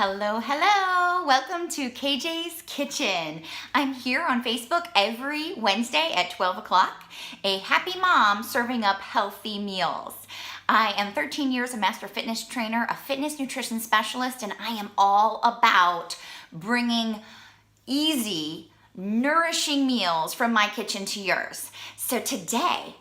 Hello, hello. Welcome to KJ's Kitchen. I'm here on Facebook every Wednesday at 12 o'clock, a happy mom serving up healthy meals. I am 13 years a master fitness trainer, a fitness nutrition specialist, and I am all about bringing easy, nourishing meals from my kitchen to yours. So today,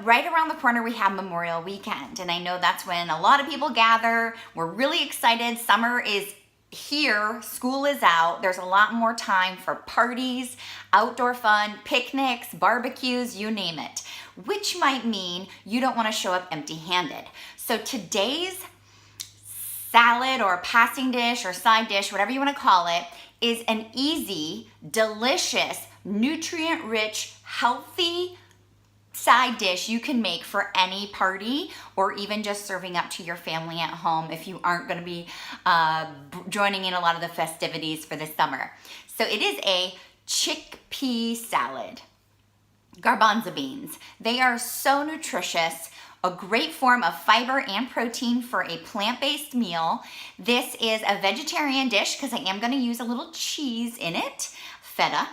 right around the corner we have Memorial Weekend, and I know that's when a lot of people gather. We're really excited. Summer is here, school is out. There's a lot more time for parties, outdoor fun, picnics, barbecues, you name it, which might mean you don't want to show up empty-handed. So today's salad or passing dish or side dish, whatever you want to call it, is an easy, delicious, nutrient-rich, healthy side dish you can make for any party or even just serving up to your family at home if you aren't going to be joining in a lot of the festivities for the summer. So it is a chickpea salad. Garbanzo beans. They are so nutritious, a great form of fiber and protein for a plant-based meal. This is a vegetarian dish because I am going to use a little cheese in it, feta.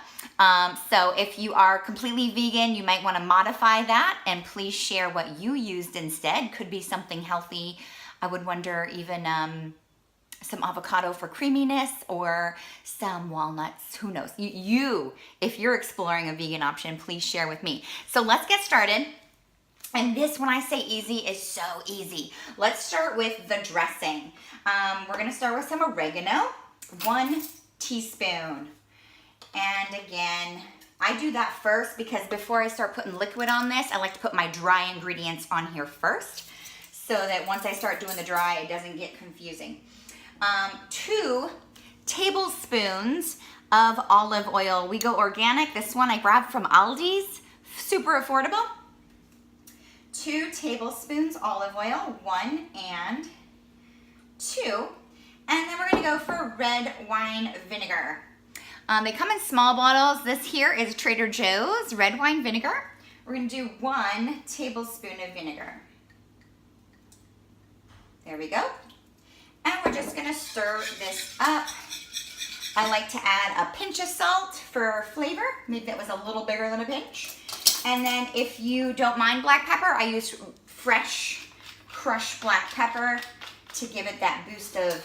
So if you are completely vegan, you might want to modify that, and please share what you used instead. Could be something healthy. I would wonder even some avocado for creaminess or some walnuts. Who knows? If you're exploring a vegan option, please share with me. So let's get started. And this, when I say easy, is so easy. Let's start with the dressing. We're going to start with some oregano, 1 teaspoon. And again, I do that first because before I start putting liquid on this, I like to put my dry ingredients on here first so that once I start doing the dry, it doesn't get confusing. 2 tablespoons of olive oil. We go organic. This one I grabbed from Aldi's, super affordable. 2 tablespoons olive oil, 1 and 2. And then we're gonna go for red wine vinegar. They come in small bottles. This here is Trader Joe's red wine vinegar. We're gonna do 1 tablespoon of vinegar. There we go. And we're just gonna stir this up. I like to add a pinch of salt for flavor. Maybe that was a little bigger than a pinch. And then if you don't mind black pepper, I use fresh crushed black pepper to give it that boost of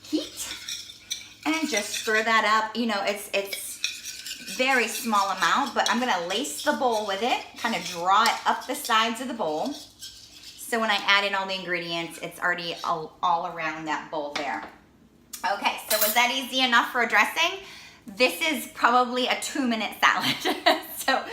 heat. And just stir that up. It's very small amount, but I'm gonna lace the bowl with it, kind of draw it up the sides of the bowl. So when I add in all the ingredients, it's already all around that bowl there. Okay, so was that easy enough for a dressing? This is probably a 2-minute salad. So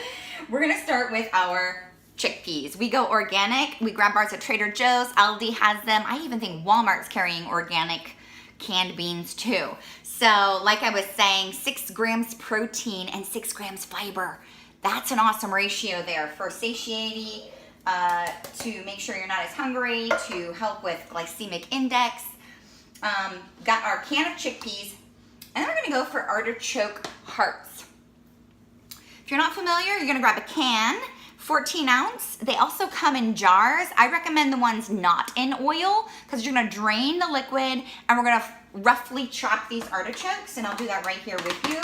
we're gonna start with our chickpeas. We go organic. We grab ours at Trader Joe's. Aldi has them. I even think Walmart's carrying organic canned beans too. So like I was saying, 6 grams protein and 6 grams fiber. That's an awesome ratio there for satiety, to make sure you're not as hungry, to help with glycemic index. Got our can of chickpeas, and then we're gonna go for artichoke hearts. If you're not familiar, you're gonna grab a can, 14 ounce. They also come in jars. I recommend the ones not in oil because you're gonna drain the liquid, and we're gonna roughly chop these artichokes, and I'll do that right here with you.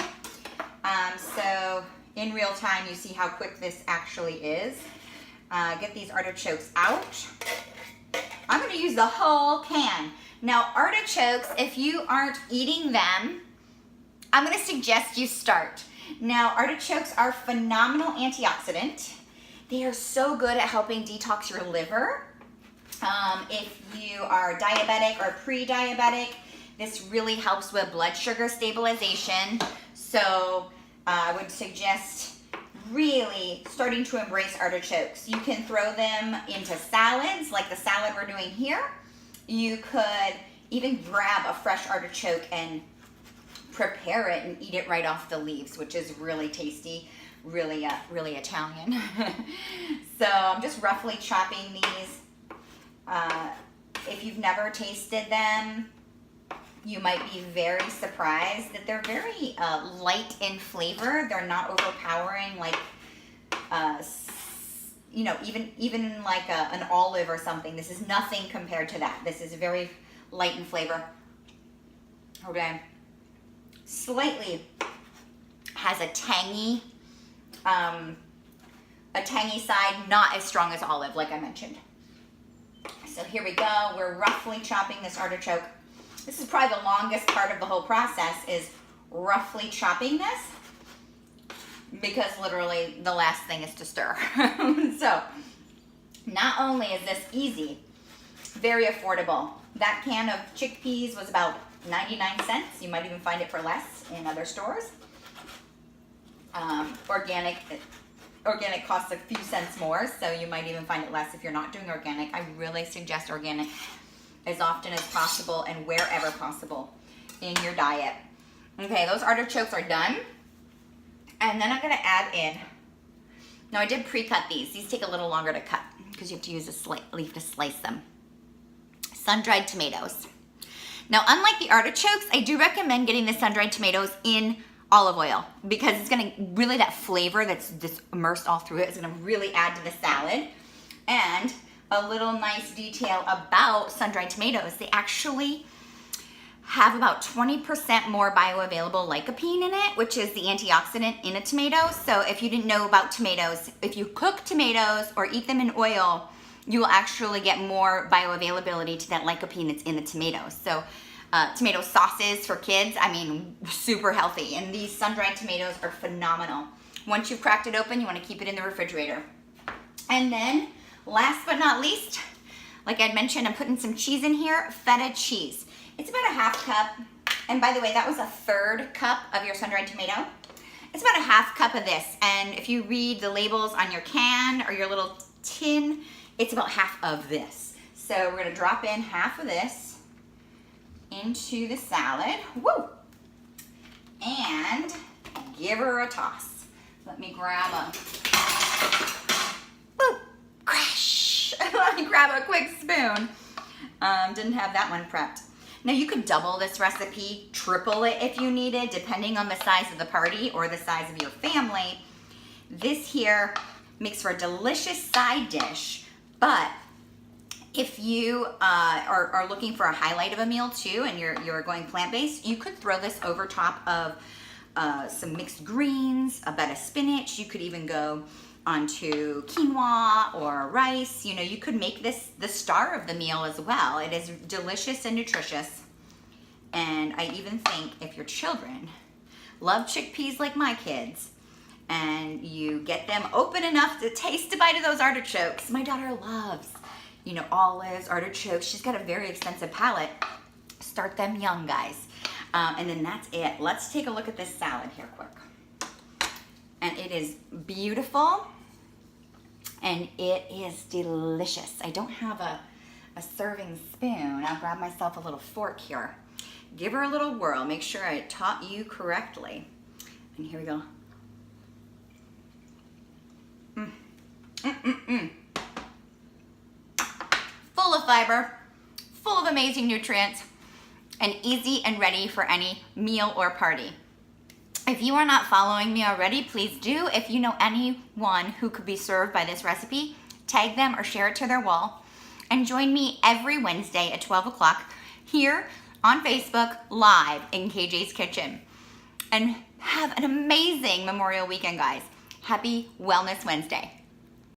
So in real time, you see how quick this actually is. Get these artichokes out. I'm gonna use the whole can. Now artichokes, if you aren't eating them, I'm gonna suggest you start. Now artichokes are phenomenal antioxidant. They are so good at helping detox your liver. If you are diabetic or pre-diabetic, this really helps with blood sugar stabilization. So I would suggest really starting to embrace artichokes. You can throw them into salads, like the salad we're doing here. You could even grab a fresh artichoke and prepare it and eat it right off the leaves, which is really tasty, really Italian. So I'm just roughly chopping these. If you've never tasted them, you might be very surprised that they're very light in flavor. They're not overpowering like, even like an olive or something. This is nothing compared to that. This is very light in flavor. Okay. Slightly has a tangy side, not as strong as olive, like I mentioned. So here we go. We're roughly chopping this artichoke. This is probably the longest part of the whole process, is roughly chopping this, because literally the last thing is to stir. So not only is this easy, very affordable. That can of chickpeas was about 99 cents. You might even find it for less in other stores. Organic costs a few cents more, so you might even find it less if you're not doing organic. I really suggest organic as often as possible and wherever possible in your diet. Okay, those artichokes are done. And then I'm gonna add in, now I did pre-cut these. These take a little longer to cut because you have to use a leaf to slice them. Sun-dried tomatoes. Now, unlike the artichokes, I do recommend getting the sun-dried tomatoes in olive oil, because it's gonna really, that flavor that's just immersed all through it is gonna really add to the salad. And a little nice detail about sun-dried tomatoes, they actually have about 20% more bioavailable lycopene in it, which is the antioxidant in a tomato. So if you didn't know about tomatoes, if you cook tomatoes or eat them in oil, you will actually get more bioavailability to that lycopene that's in the tomatoes. So tomato sauces for kids, I mean, super healthy. And these sun-dried tomatoes are phenomenal. Once you've cracked it open, you want to keep it in the refrigerator. And then, last but not least, like I'd mentioned, I'm putting some cheese in here, feta cheese. It's about a half cup. And by the way, that was a third cup of your sun-dried tomato. It's about a half cup of this. And if you read the labels on your can or your little tin, it's about half of this. So we're gonna drop in half of this into the salad. Woo! And give her a toss. Let me grab a, woo, crash. Let me grab a quick spoon. Didn't have that one prepped. Now you could double this recipe, triple it if you needed, depending on the size of the party or the size of your family. This here makes for a delicious side dish, but if you are looking for a highlight of a meal too, and you're going plant-based, you could throw this over top of some mixed greens, a bed of spinach. You could even go onto quinoa or rice. You know, you could make this the star of the meal as well. It is delicious and nutritious. And I even think if your children love chickpeas like my kids, and you get them open enough to taste a bite of those artichokes. My daughter loves, you know, olives, artichokes. She's got a very extensive palate. Start them young, guys. And then that's it. Let's take a look at this salad here quick. And it is beautiful. And it is delicious. I don't have a serving spoon. I'll grab myself a little fork here. Give her a little whirl. Make sure I taught you correctly. And here we go. Full of fiber, full of amazing nutrients, and easy and ready for any meal or party. If you are not following me already, please do. If you know anyone who could be served by this recipe, tag them or share it to their wall. And join me every Wednesday at 12 o'clock here on Facebook live in KJ's Kitchen. And have an amazing Memorial Weekend, guys. Happy Wellness Wednesday.